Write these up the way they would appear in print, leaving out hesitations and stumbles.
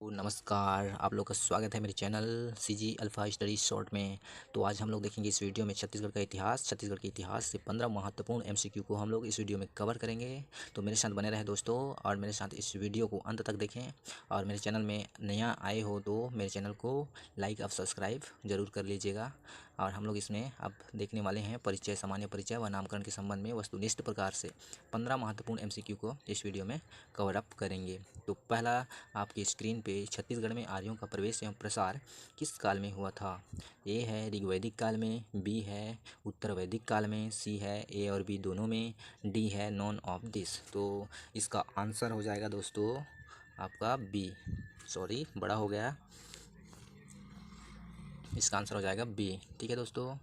तो नमस्कार, आप लोग का स्वागत है मेरे channel CG alpha study short में। तो आज हम लोग देखेंगे इस वीडियो में छत्तीसगढ़ के इतिहास से 15 महत्वपूर्ण एमसीक्यू को हम लोग इस वीडियो में कवर करेंगे। तो मेरे साथ बने रहे दोस्तों और मेरे साथ इस वीडियो को अंत तक देखें। और मेरे चैनल में नया आए हो तो मेरे चैनल को लाइक और सब्सक्राइब ज़रूर कर लीजिएगा। और हम लोग इसमें अब देखने वाले हैं परिचय, सामान्य परिचय व नामकरण के संबंध में वस्तुनिष्ठ प्रकार से 15 महत्वपूर्ण एमसीक्यू को इस वीडियो में कवर अप करेंगे। तो पहला आपकी स्क्रीन पे छत्तीसगढ़ में आर्यों का प्रवेश एवं प्रसार किस काल में हुआ था? ए है ऋग्वैदिक काल में, बी है उत्तर वैदिक काल में, सी है ए और बी दोनों में, डी है नॉन ऑफ दिस। तो इसका आंसर हो जाएगा दोस्तों आपका बी। सॉरी, बड़ा हो गया। इसका आंसर हो जाएगा बी। ठीक है दोस्तों।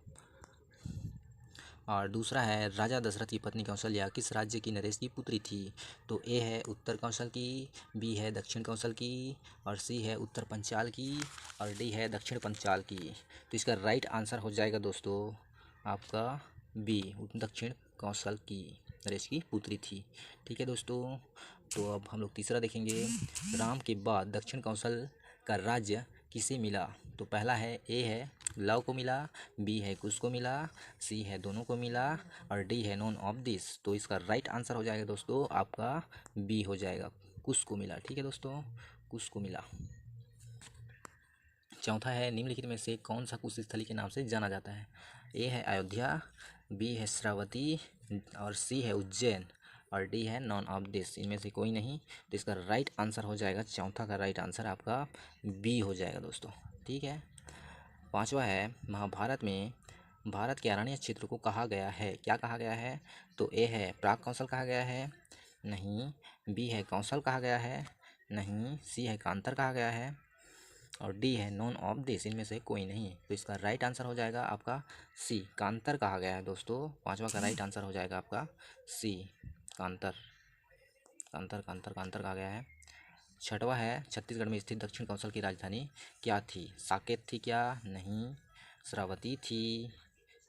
और दूसरा है राजा दशरथ की पत्नी कौशल्या किस राज्य की नरेश की पुत्री थी? तो ए है उत्तर कौशल की, बी है दक्षिण कौशल की, और सी है उत्तर पंचाल की, और डी है दक्षिण पंचाल की। तो इसका राइट आंसर हो जाएगा दोस्तों आपका बी, दक्षिण कौशल की नरेश की पुत्री थी। ठीक है दोस्तों। तो अब हम लोग तीसरा देखेंगे। राम के बाद दक्षिण कौशल का राज्य किसे मिला? तो पहला है ए है लव को मिला, बी है कुश को मिला, सी है दोनों को मिला, और डी है नॉन ऑफ दिस। तो इसका राइट आंसर हो जाएगा दोस्तों आपका बी हो जाएगा, कुश को मिला। ठीक है दोस्तों, कुश को मिला। चौथा है निम्नलिखित में से कौन सा कुश स्थली के नाम से जाना जाता है? ए है अयोध्या, बी है श्रावती, और सी है उज्जैन, और डी है नॉन ऑफ दिस। इनमें से कोई नहीं। तो इसका राइट आंसर हो जाएगा, चौथा का राइट आंसर आपका बी हो जाएगा दोस्तों। ठीक है। पांचवा है महाभारत में भारत के अरण्य क्षेत्र को कहा गया है, क्या कहा गया है? तो ए है प्राग कौशल कहा गया है, नहीं। बी है कौशल कहा गया है, नहीं। सी है कांतर कहा गया है, और डी है नॉन ऑफ दिस। इनमें से कोई नहीं। तो इसका राइट आंसर हो जाएगा आपका सी, कांतर कहा गया है दोस्तों। पांचवा का राइट आंसर हो जाएगा आपका सी, कांतर। कांतर कांतर कांतर कहा गया है। छठवा है छत्तीसगढ़ में स्थित दक्षिण कौशल की राजधानी क्या थी? साकेत थी क्या? नहीं। श्रावती थी?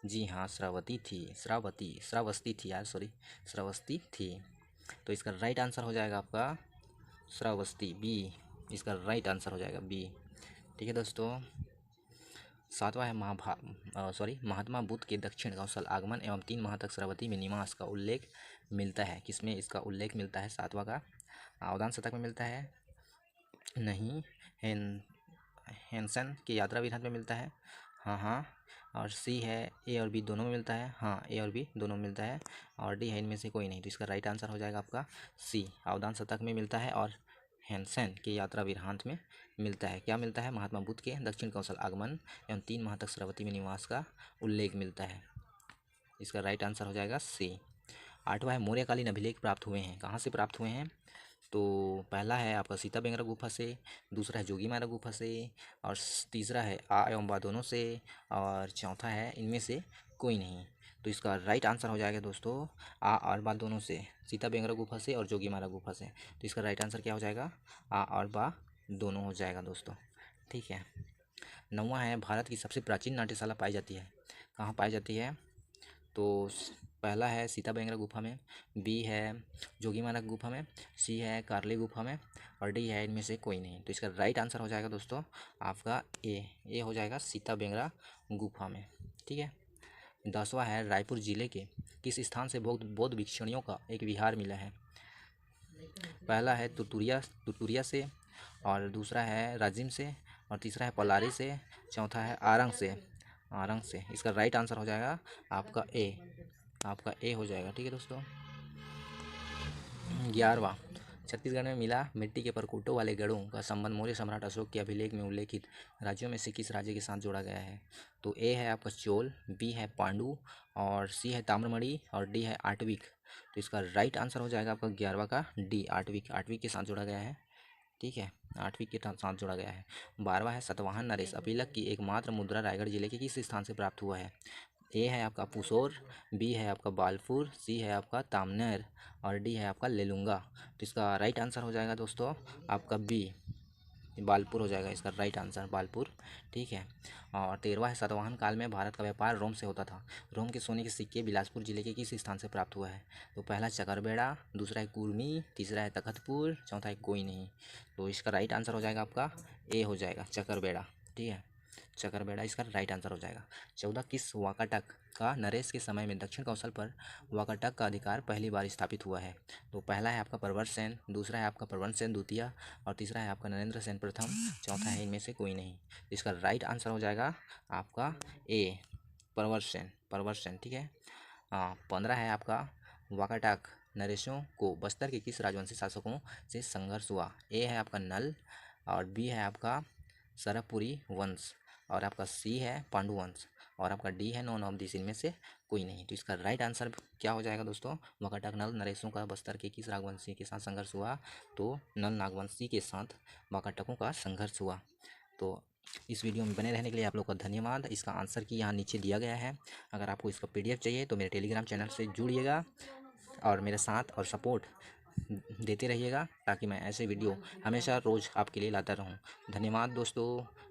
जी हाँ, श्रावती थी। श्रावस्ती थी यार, सॉरी, श्रावस्ती थी। तो इसका राइट आंसर हो जाएगा आपका श्रावस्ती, बी। इसका राइट आंसर हो जाएगा बी। ठीक है दोस्तों। सातवां है महात्मा बुद्ध के दक्षिण कौशल आगमन एवं 3 माह तक श्रावती में निवास का उल्लेख मिलता है, किसमें इसका उल्लेख मिलता है? सातवां का अवदान शतक में मिलता है, नहीं। हेनसन की यात्रा विधान में मिलता है, हाँ हाँ। और सी है ए और बी दोनों में मिलता है, हाँ, ए और बी दोनों में मिलता है। और डी है इनमें से कोई नहीं। तो इसका राइट आंसर हो जाएगा आपका सी, अवदान शतक में मिलता है और हेनसेन के यात्रा वृत्तांत में मिलता है। क्या मिलता है? महात्मा बुद्ध के दक्षिण कौशल आगमन एवं 3 माह तक श्रावती में निवास का उल्लेख मिलता है। इसका राइट आंसर हो जाएगा सी। आठवां है मौर्यकालीन अभिलेख प्राप्त हुए हैं, कहाँ से प्राप्त हुए हैं? तो पहला है आपका सीता बेंगरा गुफा से, दूसरा है जोगीमारा गुफा से, और तीसरा है आ एवं बा दोनों से, और चौथा है इनमें से कोई नहीं। तो इसका राइट आंसर हो जाएगा दोस्तों आ और बा दोनों से, सीता बेंगरा गुफा से और जोगीमारा गुफा से। तो इसका राइट आंसर क्या हो जाएगा? आ और बा दोनों हो जाएगा दोस्तों। ठीक है। नौवां है भारत की सबसे प्राचीन नाट्यशाला पाई जाती है, कहाँ पाई जाती है? तो पहला है सीता बेंगरा गुफा में, बी है जोगीमारा गुफा में, सी है कार्ली गुफा में, और डी है इनमें से कोई नहीं। तो इसका राइट आंसर हो जाएगा दोस्तों आपका ए हो जाएगा सीता बेंगरा गुफा में। ठीक है। 10वां है रायपुर जिले के किस स्थान से बौद्ध भिक्षुणियों का एक विहार मिला है? पहला है तुतुरिया से, और दूसरा है राजिम से, और तीसरा है पलारी से, चौथा है आरंग से। इसका राइट आंसर हो जाएगा आपका ए हो जाएगा। ठीक है दोस्तों। 11वां छत्तीसगढ़ में मिला मिट्टी के परकोटों वाले गढ़ों का संबंध मौर्य सम्राट अशोक के अभिलेख में उल्लेखित राज्यों में से किस राज्य के साथ जोड़ा गया है? तो ए है आपका चोल, बी है पांडु, और सी है ताम्रमणि, और डी है आटविक। तो इसका राइट आंसर हो जाएगा आपका 11वां का डी, आटविक के साथ जोड़ा गया है। ठीक है, आठवीं के साथ जोड़ा गया है। 12वां है सतवाहन नरेश अपीलक की एकमात्र मुद्रा रायगढ़ जिले के किस स्थान से प्राप्त हुआ है? ए है आपका पुसोर, बी है आपका बालपुर, सी है आपका तामनेर, और डी है आपका लेलुंगा। तो इसका राइट आंसर हो जाएगा दोस्तों आपका बी, बालपुर हो जाएगा इसका राइट आंसर, बालपुर। ठीक है। और 13वां है, सातवाहन काल में भारत का व्यापार रोम से होता था। रोम के सोने के सिक्के बिलासपुर जिले के किस स्थान से प्राप्त हुआ है? तो पहला चकरबेड़ा, दूसरा है कुर्मी, तीसरा है तखतपुर, चौथा है कोई नहीं। तो इसका राइट आंसर हो जाएगा आपका ए हो जाएगा, चकरबेड़ा। ठीक है, चकरबेड़ा इसका राइट आंसर हो जाएगा। 14 किस वाकाटक का नरेश के समय में दक्षिण कौशल पर वाकाटक का अधिकार पहली बार स्थापित हुआ है? तो पहला है आपका प्रवर सेन, दूसरा है आपका प्रवर सेन द्वितीय, और तीसरा है आपका नरेंद्र सेन प्रथम, चौथा है इनमें से कोई नहीं। इसका राइट आंसर हो जाएगा आपका ए, प्रवर सेन, प्रवर सेन। ठीक है। 15 है आपका वाकाटक नरेशों को बस्तर के किस राजवंशी शासकों से संघर्ष हुआ? ए है आपका नल, और बी है आपका सरपुरी वंश, और आपका सी है पांडु वंश, और आपका डी है नॉन ऑफ दिस, इनमें से कोई नहीं। तो इसका राइट आंसर क्या हो जाएगा दोस्तों? वाकाटक नल नरेशों का बस्तर के किस राजवंशी के साथ संघर्ष हुआ? तो नल नागवंशी के साथ वाकाटकों का संघर्ष हुआ। तो इस वीडियो में बने रहने के लिए आप लोग का धन्यवाद। इसका आंसर की यहाँ नीचे दिया गया है। अगर आपको इसका PDF चाहिए तो मेरे टेलीग्राम चैनल से जुड़िएगा और मेरे साथ और सपोर्ट देते रहिएगा, ताकि मैं ऐसे वीडियो हमेशा रोज़ आपके लिए लाता रहूं। धन्यवाद दोस्तों।